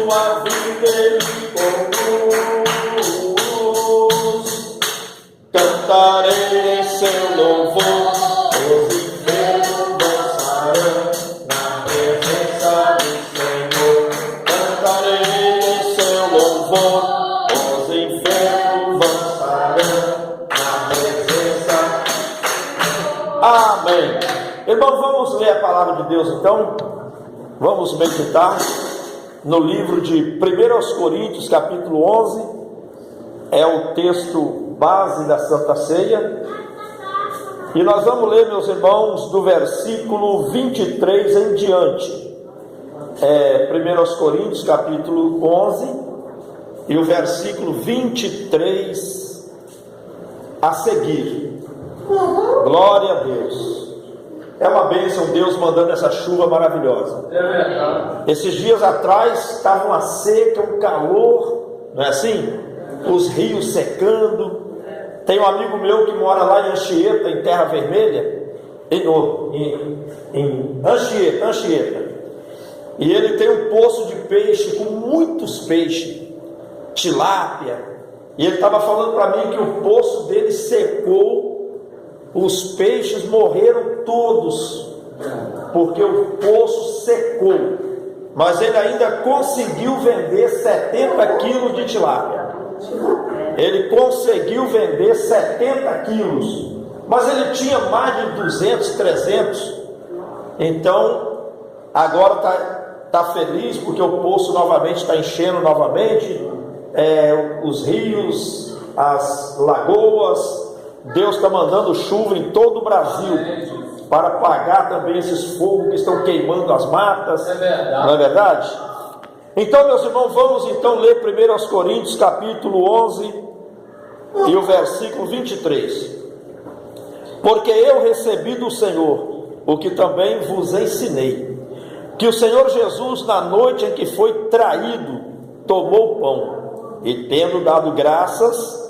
sua vida ele conduz. Cantarei em seu louvor, os enfermos dançarão na presença do Senhor. Cantarei em seu louvor, os enfermos dançarão na presença. Amém. Irmão, vamos ler a palavra de Deus então. Vamos meditar no livro de 1 Coríntios, capítulo 11. É o texto base da Santa Ceia. E nós vamos ler, meus irmãos, do versículo 23 em diante. 1 Coríntios, capítulo 11, e o versículo 23 a seguir. Glória a Deus. É uma bênção Deus mandando essa chuva maravilhosa. É verdade. Esses dias atrás estava uma seca, um calor, não é assim? Os rios secando. Tem um amigo meu que mora lá em Anchieta, em Terra Vermelha, em Anchieta. E ele tem um poço de peixe com muitos peixes, tilápia. E ele estava falando para mim que o poço dele secou. Os peixes morreram todos, porque o poço secou. Mas ele ainda conseguiu vender 70 quilos de tilápia. Ele conseguiu vender 70 quilos. Mas ele tinha mais de 200, 300. Então, agora está feliz, porque o poço novamente está enchendo novamente. Os rios, as lagoas. Deus está mandando chuva em todo o Brasil para apagar também esses fogos que estão queimando as matas. É verdade. Não é verdade? Então, meus irmãos, vamos então ler 1 Coríntios capítulo 11 e o versículo 23. Porque eu recebi do Senhor o que também vos ensinei, que o Senhor Jesus, na noite em que foi traído, tomou o pão e, tendo dado graças,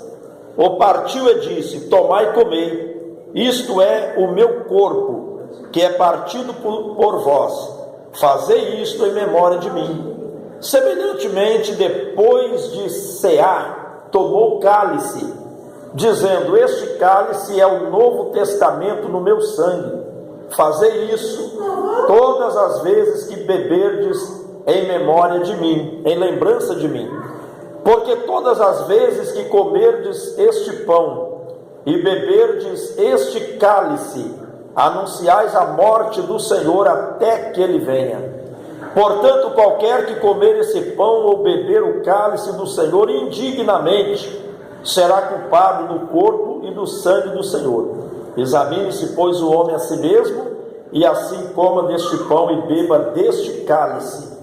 o partiu e disse: tomai e comei, isto é o meu corpo, que é partido por vós, fazei isto em memória de mim. Semelhantemente, depois de cear, tomou o cálice, dizendo: este cálice é o novo testamento no meu sangue, fazei isso todas as vezes que beberdes em memória de mim, em lembrança de mim. Porque todas as vezes que comerdes este pão e beberdes este cálice, anunciais a morte do Senhor até que ele venha. Portanto, qualquer que comer esse pão ou beber o cálice do Senhor indignamente, será culpado do corpo e do sangue do Senhor. Examine-se, pois, o homem a si mesmo, e assim coma deste pão e beba deste cálice.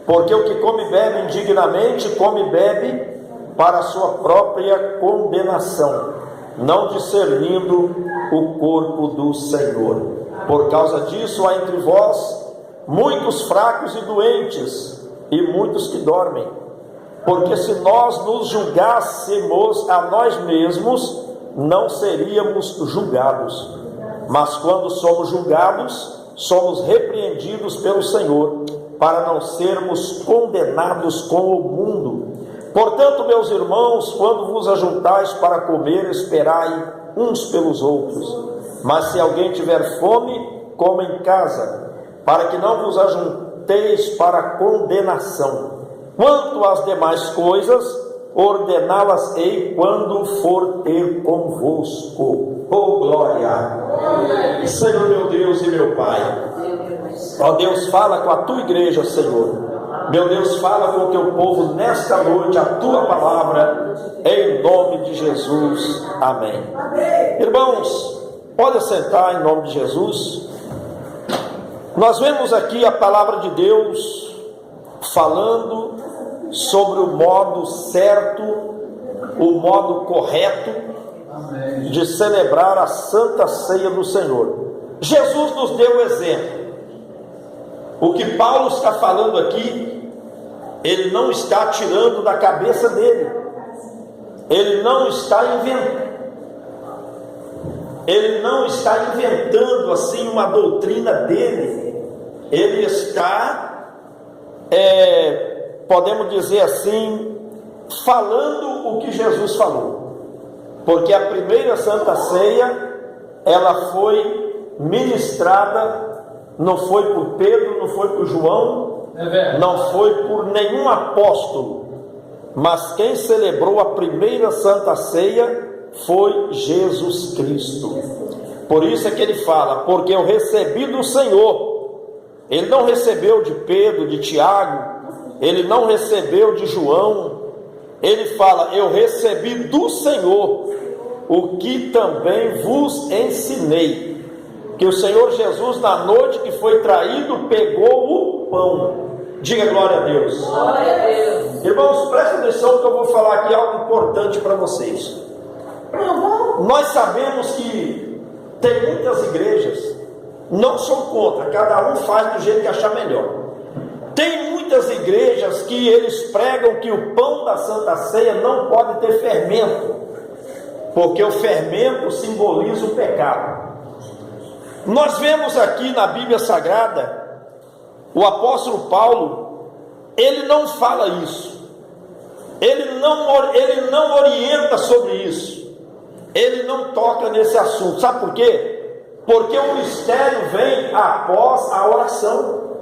Porque o que come e bebe indignamente, come e bebe para a sua própria condenação, não discernindo o corpo do Senhor. Por causa disso, há entre vós muitos fracos e doentes, e muitos que dormem. Porque se nós nos julgássemos a nós mesmos, não seríamos julgados. Mas quando somos julgados, somos repreendidos pelo Senhor, para não sermos condenados com o mundo. Portanto, meus irmãos, quando vos ajuntais para comer, esperai uns pelos outros. Mas se alguém tiver fome, coma em casa, para que não vos ajunteis para condenação. Quanto às demais coisas, ordená-las-ei quando for ter convosco. Oh, glória! Senhor meu Deus e meu Pai, ó Deus, fala com a tua igreja, Senhor. Meu Deus, fala com o teu povo nesta noite a tua palavra, em nome de Jesus. Amém. Irmãos, pode sentar em nome de Jesus. Nós vemos aqui a palavra de Deus falando sobre o modo certo, o modo correto de celebrar a Santa Ceia do Senhor. Jesus nos deu o exemplo. O que Paulo está falando aqui, ele não está tirando da cabeça dele. Ele não está inventando assim uma doutrina dele. Ele está podemos dizer assim, falando o que Jesus falou, porque a primeira Santa Ceia, ela foi ministrada, não foi por Pedro, não foi por João, não foi por nenhum apóstolo, mas quem celebrou a primeira Santa Ceia foi Jesus Cristo. Por isso é que ele fala, porque eu recebi do Senhor. Ele não recebeu de Pedro, de Tiago, ele não recebeu de João. Ele fala, eu recebi do Senhor, o que também vos ensinei. Que o Senhor Jesus, na noite que foi traído, pegou o pão. Diga glória a Deus. Glória a Deus. Irmãos, prestem atenção que eu vou falar aqui algo importante para vocês. Nós sabemos que tem muitas igrejas, não sou contra, cada um faz do jeito que achar melhor. Tem muitas igrejas que eles pregam que o pão da Santa Ceia não pode ter fermento, porque o fermento simboliza o pecado. Nós vemos aqui na Bíblia Sagrada, o apóstolo Paulo, ele não fala isso, ele não orienta sobre isso, ele não toca nesse assunto. Sabe por quê? Porque o mistério vem após a oração.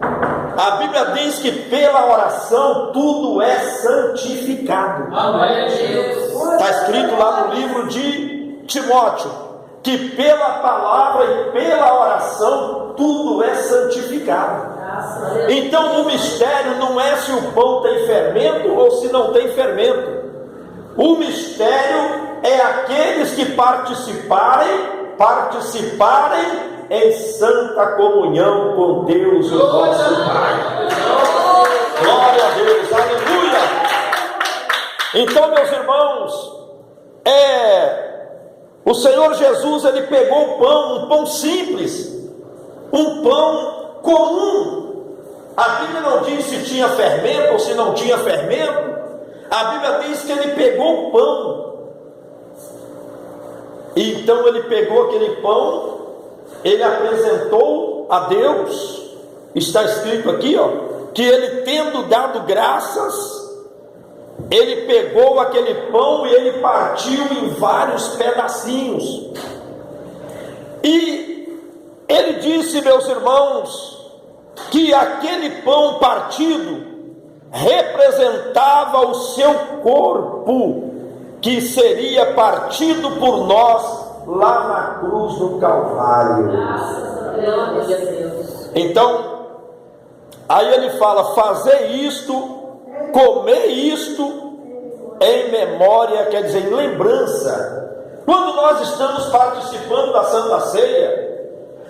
A Bíblia diz que pela oração tudo é santificado. Amém. Está escrito lá no livro de Timóteo, que pela palavra e pela oração tudo é santificado. Então o mistério não é se o pão tem fermento ou se não tem fermento. O mistério é aqueles que participarem em santa comunhão com Deus, o nosso Pai. Glória a Deus, aleluia. Então, meus irmãos, o Senhor Jesus, ele pegou o pão, um pão simples, um pão comum. A Bíblia não diz se tinha fermento ou se não tinha fermento. A Bíblia diz que ele pegou o pão. E então ele pegou aquele pão, ele apresentou a Deus. Está escrito aqui, que ele, tendo dado graças, ele pegou aquele pão e ele partiu em vários pedacinhos. E ele disse, meus irmãos, que aquele pão partido representava o seu corpo, que seria partido por nós lá na cruz do Calvário. Então, aí ele fala, fazer isto, comer isto em memória, quer dizer, em lembrança. Quando nós estamos participando da Santa Ceia,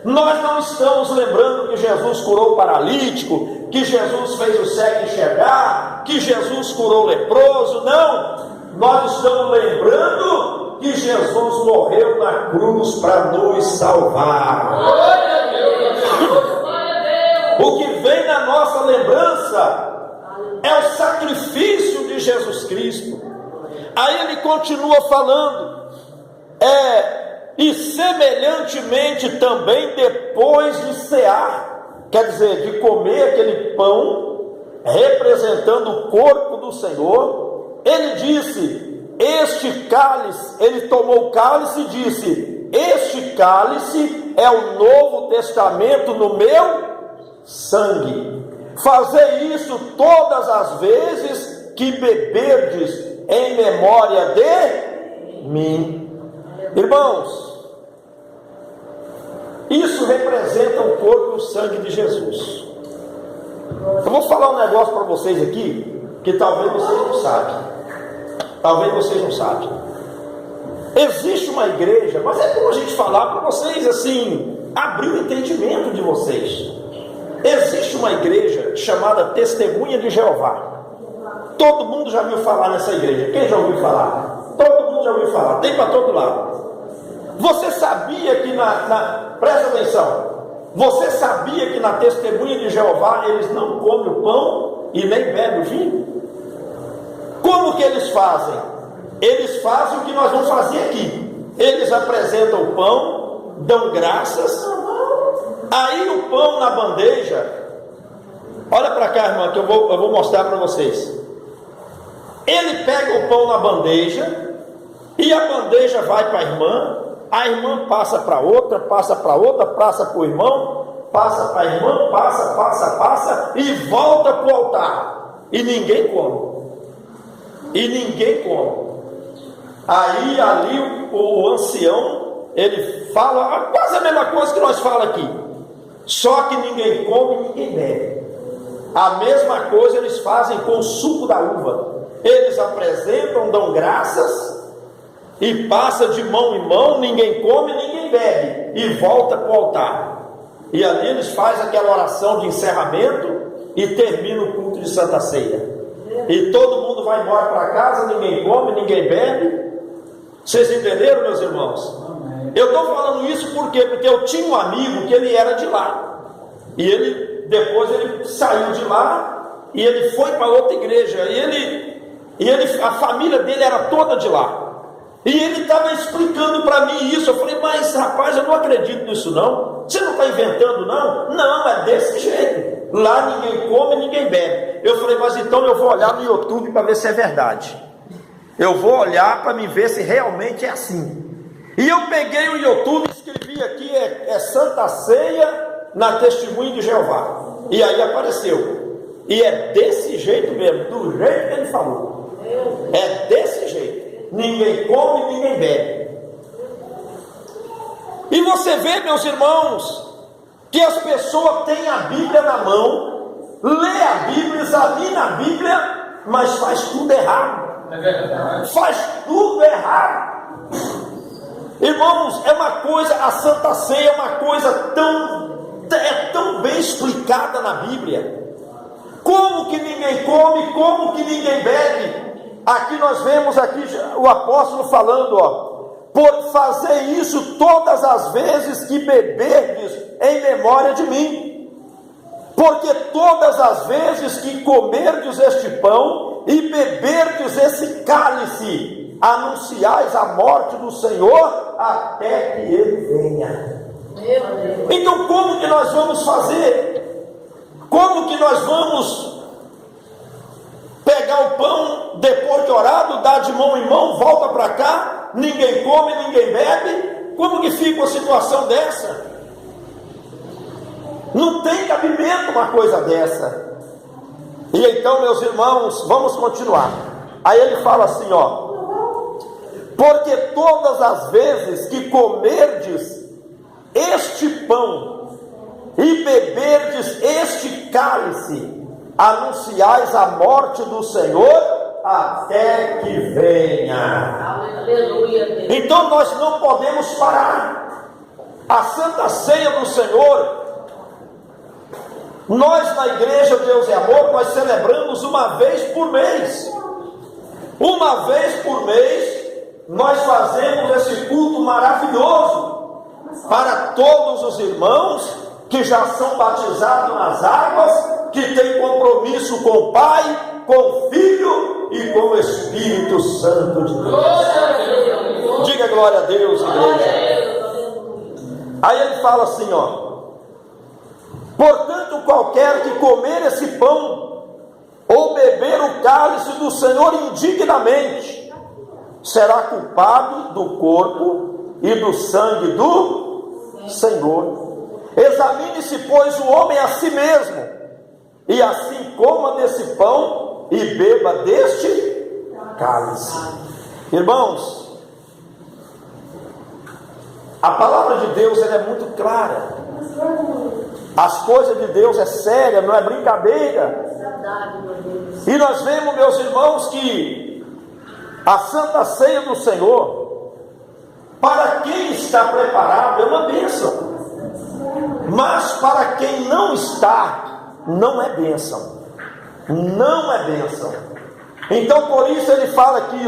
nós não estamos lembrando que Jesus curou o paralítico, que Jesus fez o cego enxergar, que Jesus curou o leproso. Não, nós estamos lembrando que Jesus morreu na cruz para nos salvar. O que vem na nossa lembrança é o sacrifício de Jesus Cristo. Aí ele continua falando, e semelhantemente também depois de cear, quer dizer, de comer aquele pão, representando o corpo do Senhor, ele disse, este cálice, ele tomou o cálice e disse, este cálice é o Novo Testamento no meu sangue. Fazei isso todas as vezes que beberdes em memória de mim. Irmãos, isso representa o corpo e o sangue de Jesus. Eu vou falar um negócio para vocês aqui, que talvez vocês não sabem. Talvez vocês não sabem. Existe uma igreja, mas é bom a gente falar para vocês assim, abrir o entendimento de vocês. Existe uma igreja chamada Testemunha de Jeová. Todo mundo já ouviu falar nessa igreja. Quem já ouviu falar? Todo mundo já ouviu falar. Tem para todo lado. Você sabia que presta atenção, você sabia que na Testemunha de Jeová eles não comem o pão e nem bebem o vinho? Como que eles fazem? Eles fazem o que nós vamos fazer aqui. Eles apresentam o pão, dão graças, aí o pão na bandeja, Olha para cá, irmã, que eu vou mostrar para vocês. Ele pega o pão na bandeja, e a bandeja vai para a irmã passa para outra, passa para outra, passa para o irmão, passa para a irmã, passa, e volta para o altar. E ninguém come. Aí ali o ancião, ele fala quase a mesma coisa que nós falamos aqui. Só que ninguém come e ninguém bebe. A mesma coisa eles fazem com o suco da uva. Eles apresentam, dão graças, e passa de mão em mão, ninguém come, ninguém bebe, e volta para o altar. E ali eles fazem aquela oração de encerramento e termina o culto de Santa Ceia. E todo mundo vai embora para casa, ninguém come, ninguém bebe. Vocês entenderam, meus irmãos? Amém. Eu estou falando isso por quê? Porque eu tinha um amigo que ele era de lá. E depois ele saiu de lá e ele foi para outra igreja. A família dele era toda de lá. E ele estava explicando para mim isso. Eu falei, mas rapaz, eu não acredito nisso não. Você não está inventando não? Não, é desse jeito. Lá ninguém come, ninguém bebe. Eu falei, mas então eu vou olhar no YouTube para ver se é verdade. Eu vou olhar para me ver se realmente é assim. E eu peguei o YouTube e escrevi aqui, é Santa Ceia na Testemunha de Jeová. E aí apareceu. E é desse jeito mesmo, do jeito que ele falou. É desse jeito. Ninguém come, ninguém bebe. E você vê, meus irmãos, que as pessoas têm a Bíblia na mão, lê a Bíblia, examina a Bíblia, mas faz tudo errado. Faz tudo errado. Irmãos, é uma coisa, a Santa Ceia é uma coisa tão bem explicada na Bíblia. Como que ninguém come, como que ninguém bebe? Aqui nós vemos o apóstolo falando, por fazer isso todas as vezes que beberdes em memória de mim. Porque todas as vezes que comerdes este pão e beberdes esse cálice, anunciais a morte do Senhor até que ele venha. Então como que nós vamos fazer? Como que nós vamos pegar o pão depois de orado, dar de mão em mão, volta para cá, ninguém come, ninguém bebe? Como que fica uma situação dessa? Não tem cabimento uma coisa dessa. E então, meus irmãos, vamos continuar. Aí ele fala assim, porque todas as vezes que comerdes este pão e beberdes este cálice, anunciais a morte do Senhor até que venha. Aleluia. Então nós não podemos parar. A Santa Ceia do Senhor, nós na igreja Deus é Amor, nós celebramos uma vez por mês. Uma vez por mês nós fazemos esse culto maravilhoso para todos os irmãos que já são batizados nas águas, que têm compromisso com o Pai, com o Filho e com o Espírito Santo de Deus. Diga glória a Deus, igreja. Aí ele fala assim, portanto, qualquer que comer esse pão ou beber o cálice do Senhor indignamente, será culpado do corpo e do sangue do Senhor. Examine-se, pois, o homem a si mesmo, e assim coma desse pão e beba deste cálice. Irmãos, a palavra de Deus ela é muito clara. As coisas de Deus é séria, não é brincadeira. E nós vemos, meus irmãos, que a Santa Ceia do Senhor, para quem está preparado, é uma bênção. Mas para quem não está, não é bênção. Não é bênção. Então por isso ele fala aqui,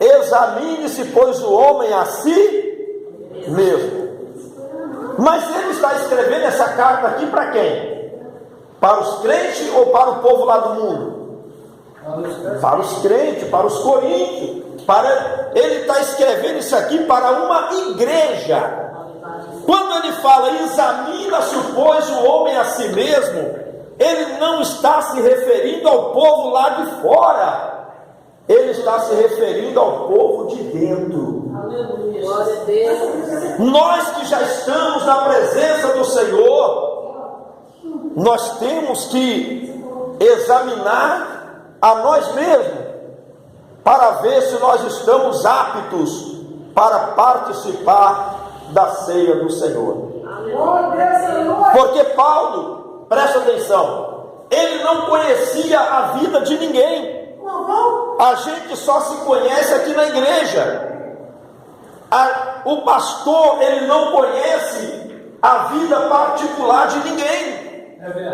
examine-se, pois, o homem a si mesmo. Mas ele está escrevendo essa carta aqui para quem? Para os crentes ou para o povo lá do mundo? Para os crentes, para os coríntios. Ele está escrevendo isso aqui para uma igreja. Quando ele fala, examina-se, pois, o homem a si mesmo, ele não está se referindo ao povo lá de fora, ele está se referindo ao povo de dentro. Glória a Deus. Nós que já estamos na presença do Senhor, nós temos que examinar a nós mesmos, para ver se nós estamos aptos para participar da ceia do Senhor. Porque Paulo, presta atenção, ele não conhecia a vida de ninguém. A gente só se conhece aqui na igreja. O pastor, ele não conhece a vida particular de ninguém.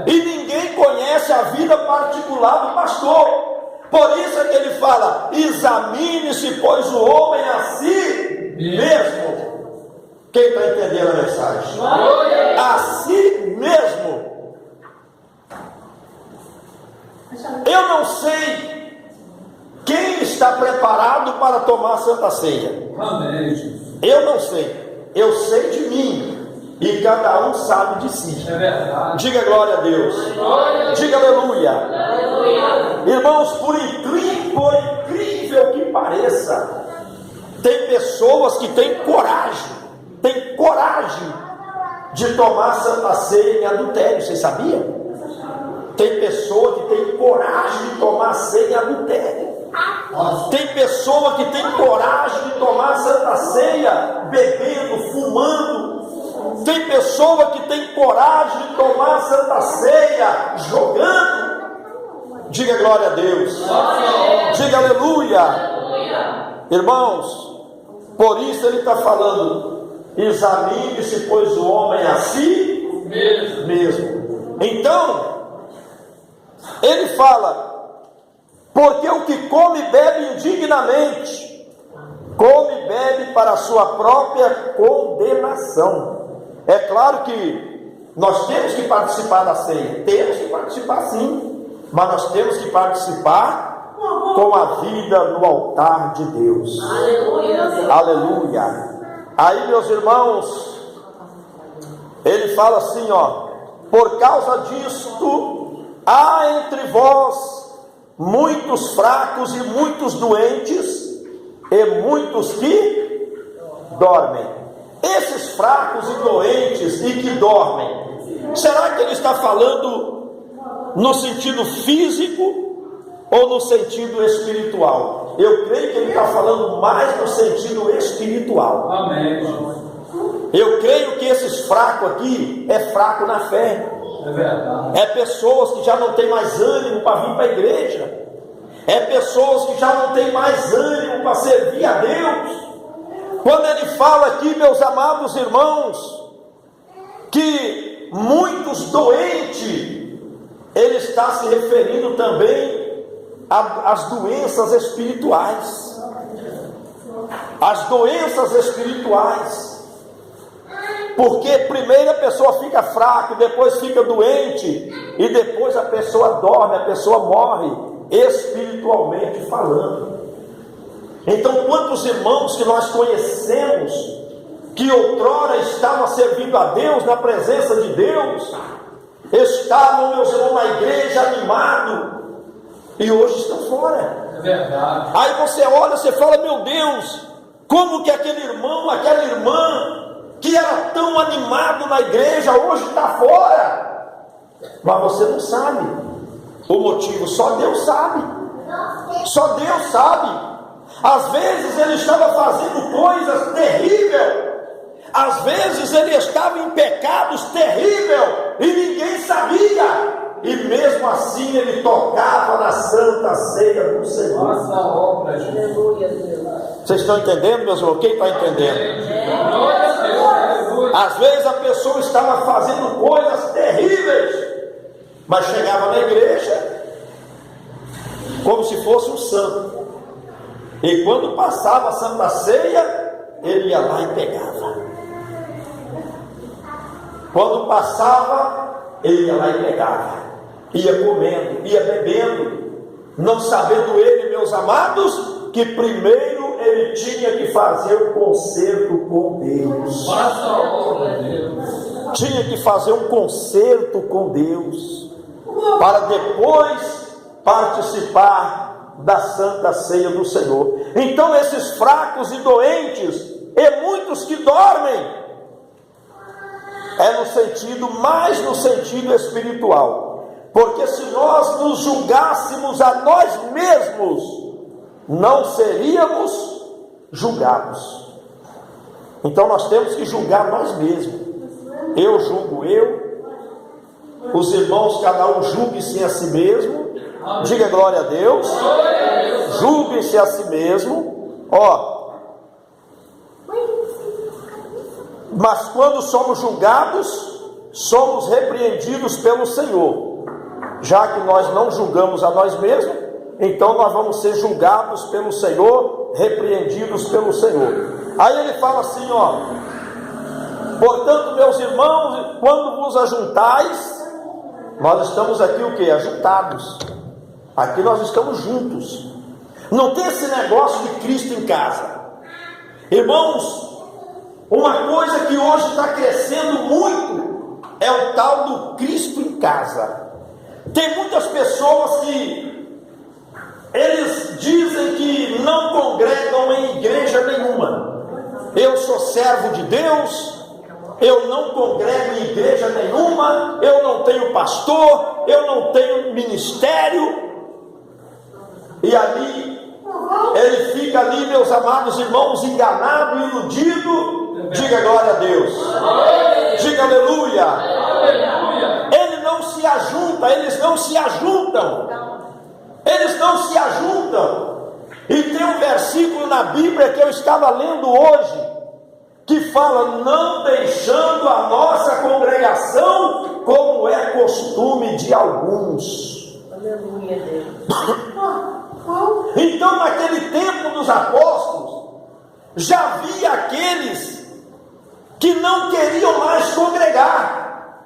E ninguém conhece a vida particular do pastor. Por isso é que ele fala: examine-se, pois, o homem a si mesmo. Quem está entendendo a mensagem? A si mesmo. Eu não sei quem está preparado para tomar a Santa Ceia. Eu não sei. Eu sei de mim. E cada um sabe de si. Diga glória a Deus. Diga aleluia. Irmãos, por incrível que pareça, tem pessoas que têm coragem de tomar Santa Ceia em adultério. Vocês sabiam? Tem pessoa que tem coragem de tomar ceia em adultério. Tem pessoa que tem coragem de tomar Santa Ceia bebendo, fumando. Tem pessoa que tem coragem de tomar Santa Ceia jogando. Diga glória a Deus. Diga aleluia. Irmãos, por isso ele está falando: examine-se, pois, o homem a si mesmo. Então, ele fala: porque o que come e bebe indignamente, come e bebe para a sua própria condenação. É claro que nós temos que participar da ceia, temos que participar sim, mas nós temos que participar com a vida no altar de Deus. Aleluia. Aleluia. Aí, meus irmãos, ele fala assim, ó: por causa disto, há entre vós muitos fracos e muitos doentes, e muitos que dormem. Esses fracos e doentes e que dormem, será que ele está falando no sentido físico ou no sentido espiritual? Eu creio que ele está falando mais no sentido espiritual. Amém. Eu creio que esses fracos aqui é fraco na fé. É verdade. É pessoas que já não têm mais ânimo para vir para a igreja. É pessoas que já não têm mais ânimo para servir a Deus. Quando ele fala aqui, meus amados irmãos, que muitos doentes, ele está se referindo também às doenças espirituais. As doenças espirituais. Porque primeiro a pessoa fica fraca, depois fica doente, e depois a pessoa dorme, a pessoa morre, espiritualmente falando. Então, quantos irmãos que nós conhecemos, que outrora estavam servindo a Deus, na presença de Deus, estavam, meus irmãos, na igreja animados, e hoje estão fora. É verdade. Aí você olha, você fala: meu Deus, como que aquele irmão, aquela irmã, que era tão animado na igreja, hoje está fora? Mas você não sabe o motivo, só Deus sabe. Só Deus sabe. Às vezes ele estava fazendo coisas terríveis, às vezes ele estava em pecados terríveis e ninguém sabia, e mesmo assim ele tocava na Santa Ceia do Senhor. Nossa obra, vocês estão entendendo, meus irmãos? Quem está entendendo? Às vezes a pessoa estava fazendo coisas terríveis, mas chegava na igreja como se fosse um santo. E quando passava a Santa Ceia, ele ia lá e pegava. Quando passava, ele ia lá e pegava. Ia comendo, ia bebendo, não sabendo ele, meus amados, que primeiro ele tinha que fazer o concerto com Deus. Tinha que fazer um concerto com Deus. para depois participar da Santa Ceia do Senhor. Então esses fracos e doentes, e muitos que dormem, é no sentido, mais no sentido espiritual, porque se nós nos julgássemos a nós mesmos, não seríamos julgados. Então nós temos que julgar nós mesmos. Eu julgo eu, os irmãos, cada um julgue-se a si mesmo. Diga glória a Deus. Julguem-se a si mesmo. Mas quando somos julgados, somos repreendidos pelo Senhor. Já que nós não julgamos a nós mesmos, então nós vamos ser julgados pelo Senhor, repreendidos pelo Senhor. Aí ele fala assim, portanto, meus irmãos, quando vos ajuntais, nós estamos aqui o quê? Ajuntados. Aqui nós estamos juntos. Não tem esse negócio de Cristo em casa. Irmãos, uma coisa que hoje está crescendo muito é o tal do Cristo em casa. Tem muitas pessoas que eles dizem que não congregam em igreja nenhuma. Eu sou servo de Deus, eu não congrego em igreja nenhuma, eu não tenho pastor, eu não tenho ministério. E ali, ele fica ali, meus amados irmãos, enganado e iludido. Diga glória a Deus. Diga aleluia. Ele não se ajunta, eles não se ajuntam. Eles não se ajuntam. E tem um versículo na Bíblia que eu estava lendo hoje, que fala, não deixando a nossa congregação, como é costume de alguns. Aleluia, Deus. Então, naquele tempo dos apóstolos, já havia aqueles que não queriam mais congregar,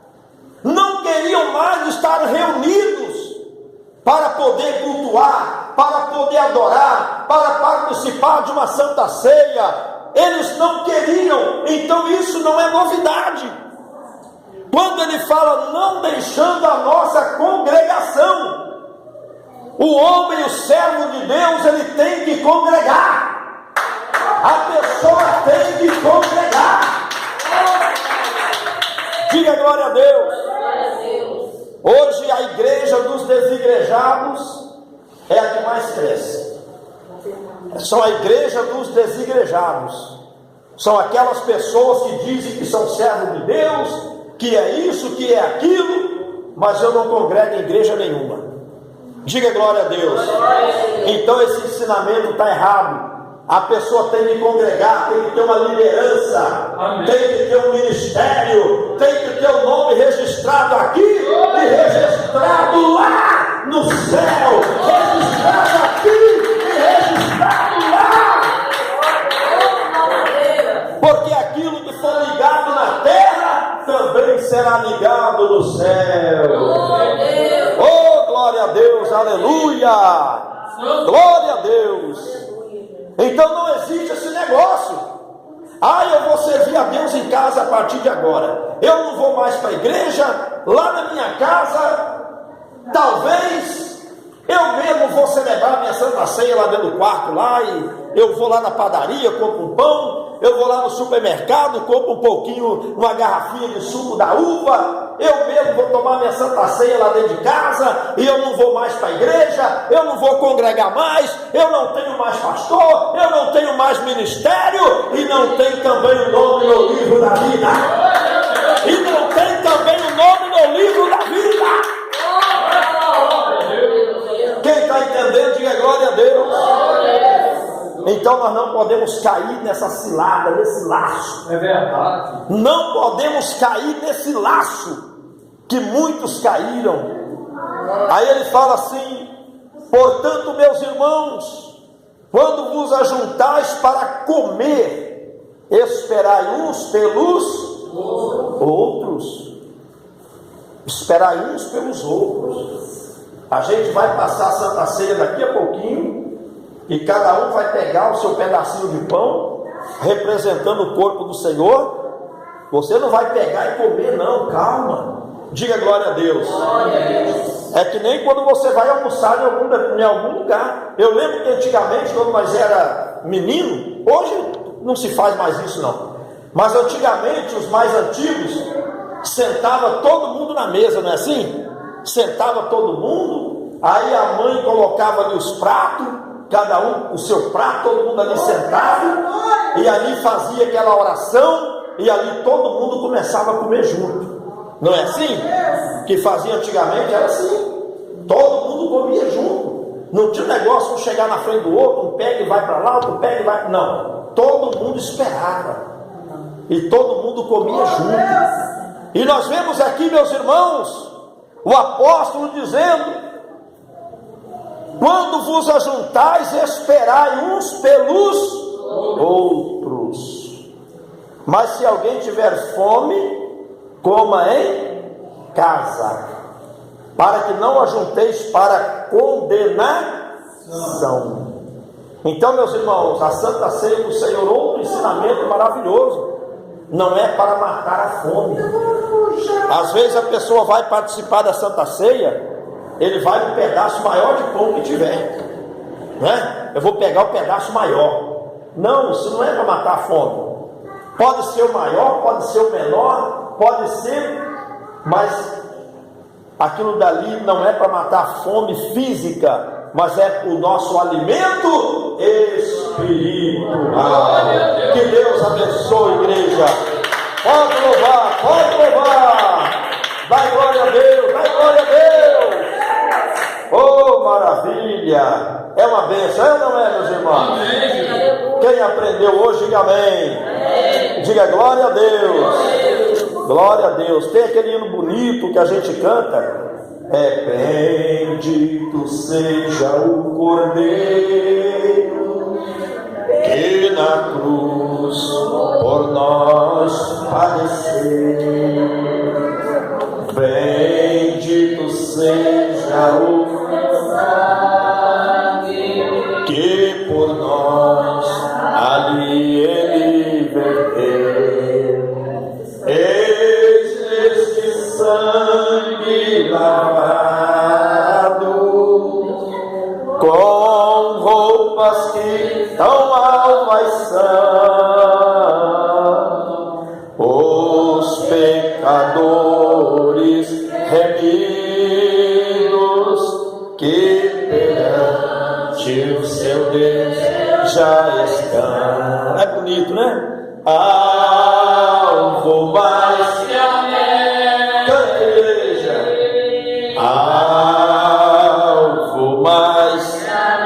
não queriam mais estar reunidos para poder cultuar, para poder adorar, para participar de uma santa ceia. Eles não queriam. Então isso não é novidade. Quando ele fala não deixando a nossa congregação, o homem, o servo de Deus, ele tem que congregar. A pessoa tem que congregar. Diga glória a Deus. Hoje a igreja dos desigrejados é a que mais cresce. São a igreja dos desigrejados. São aquelas pessoas que dizem que são servos de Deus, que é isso, que é aquilo, mas eu não congrego em igreja nenhuma. Diga glória a Deus. Então esse ensinamento está errado. A pessoa tem que congregar, tem que ter uma liderança, tem que ter um ministério, tem que ter o nome registrado aqui e registrado lá no céu, registrado aqui e registrado lá. Porque aquilo que for ligado na terra também será ligado no céu. Oh, glória a Deus, aleluia, glória a Deus. Então não existe esse negócio. Eu vou servir a Deus em casa a partir de agora. Eu não vou mais para a igreja. Lá na minha casa, talvez eu mesmo vou celebrar minha Santa Ceia lá dentro do quarto lá, e eu vou lá na padaria, compro um pão, eu vou lá no supermercado, compro um pouquinho, uma garrafinha de suco da uva, eu mesmo vou tomar minha Santa Ceia lá dentro de casa, e eu não vou mais para a igreja, eu não vou congregar mais, eu não tenho mais pastor, eu não tenho mais ministério, e não tenho também o nome no livro da vida. E não tem também o nome no livro da vida. Quem está entendendo, diga glória a Deus. Então nós não podemos cair nessa cilada, nesse laço. É verdade. Não podemos cair nesse laço que muitos caíram. Aí ele fala assim: portanto, meus irmãos, quando vos ajuntais para comer, esperai uns pelos outros. Esperai uns pelos outros. A gente vai passar a Santa Ceia daqui a pouquinho, e cada um vai pegar o seu pedacinho de pão, representando o corpo do Senhor. Você não vai pegar e comer, não, calma. Diga glória a Deus. Glória a Deus. É que nem quando você vai almoçar em algum lugar. Eu lembro que antigamente, quando nós era menino, hoje não se faz mais isso não. Mas antigamente, os mais antigos, sentava todo mundo na mesa, não é assim? Sentava todo mundo, aí a mãe colocava ali os pratos, cada um o seu prato, todo mundo ali sentado, e ali fazia aquela oração, e ali todo mundo começava a comer junto. Não é assim? Que fazia antigamente, era assim. Todo mundo comia junto. Não tinha negócio de chegar na frente do outro, um pega e vai para lá, outro pega e vai. Não. Todo mundo esperava. E todo mundo comia junto. E nós vemos aqui, meus irmãos, o apóstolo dizendo: quando vos ajuntais, esperai uns pelos outros. Mas se alguém tiver fome, coma em casa, para que não ajunteis para condenação. Então, meus irmãos, a Santa Ceia do Senhor, outro ensinamento maravilhoso, não é para matar a fome. Às vezes a pessoa vai participar da Santa Ceia, ele vai no pedaço maior de pão que tiver, né? Eu vou pegar o pedaço maior. Não, isso não é para matar a fome. Pode ser o maior, pode ser o menor, pode ser, mas aquilo dali não é para matar a fome física, mas é o nosso alimento espiritual. Que Deus abençoe, igreja. Pode louvar, pode louvar. Dai glória a Deus, dai glória a Deus. Oh, maravilha. É uma bênção, é ou não é, meus irmãos? Amém. Quem aprendeu hoje, diga amém. Amém. Diga glória a Deus. Glória a Deus. Tem aquele hino bonito que a gente canta. Bendito seja o Cordeiro que na cruz por nós padeceu. Bendito seja o sangue que por nós ali ele verteu. Eis este sangue lavado com roupas que tão alvas são, os pecadores remidos que perante o seu Deus já estão. É bonito, né? Alvo mais que a neve, canta, igreja. Alvo mais que a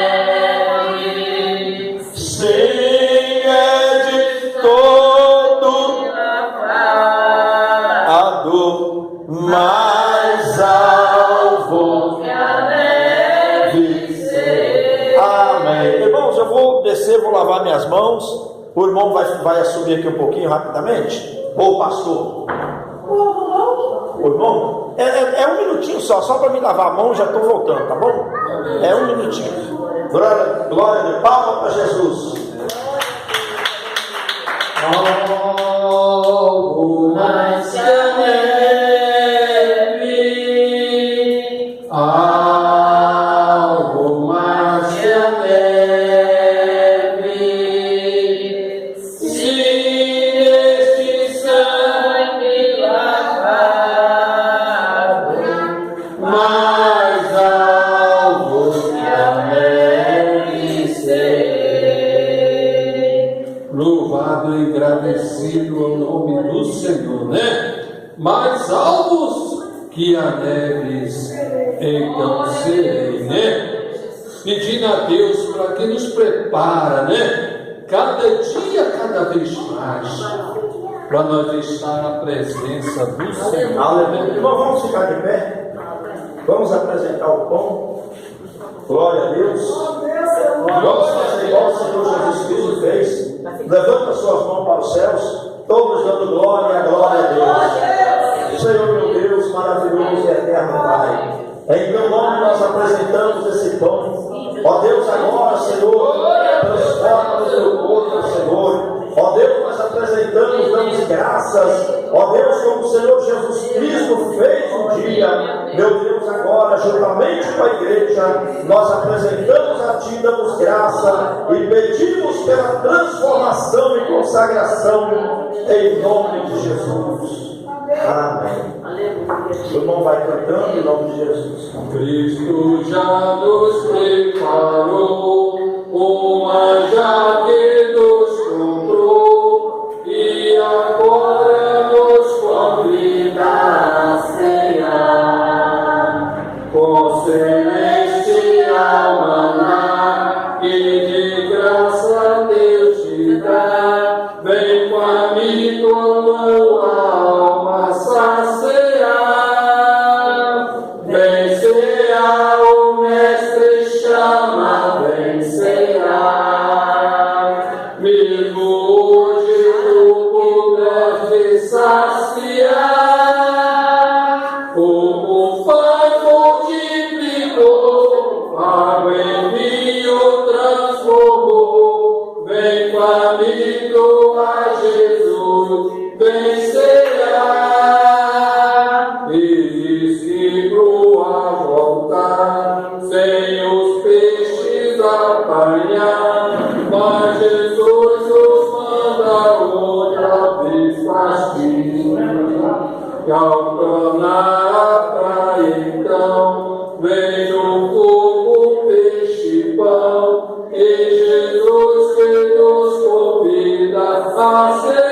neve, sim, é de todo lavado, mais alvo que a neve. Amém. Irmãos, eu vou descer, vou lavar minhas mãos. O irmão vai assumir aqui um pouquinho rapidamente? Ou o pastor? O irmão? É um minutinho só para me lavar a mão, já estou voltando, tá bom? É um minutinho. Glória a Deus. Palma para Jesus. Algo mais que a neve, algo mais que a neve, se este sangue lavado, mais alvo que a neve sei. Louvado e agradecido ao nome do Senhor, né? Mais alvos que a neves, então serei, né? Pedindo a Deus para que nos prepara, né? Cada dia, cada vez mais, para nós estar na presença do Senhor. Aleluia. Irmão, vamos ficar de pé. Vamos apresentar o pão. Glória a Deus. Vamos fazer igual o Senhor Jesus Cristo fez. Levanta suas mãos para os céus, todos dando glória a Deus. Senhor meu Deus, maravilhoso e eterno Pai, em teu nome nós apresentamos esse pão. Ó Deus, agora, Senhor, transforma no teu corpo, Senhor. Ó Deus, nós apresentamos, damos graças. Ó Deus, como o Senhor Jesus Cristo fez um dia, meu Deus apresentamos a Ti, damos graça e pedimos pela transformação e consagração em nome de Jesus. Amém. O irmão vai cantando em nome de Jesus. Cristo já nos preparou, já que nos comprou, e agora nos convida a cear. Com celestial maná, que de graça Deus te dá, vem com amigo tua alma saciar. Vem cear, o Mestre chama, vem cear. Mesmo hoje tu pudeste saciar, como o Pai multiplicou, água em vinho transformou. Vem com amigo a Jesus, vem cear. E diz que proa voltar, sem os peixes apanhar, mas Jesus nos manda outra vez partir. E ao tornar a praia então, vem no fogo peixe e pão, e Jesus que nos convida a ser.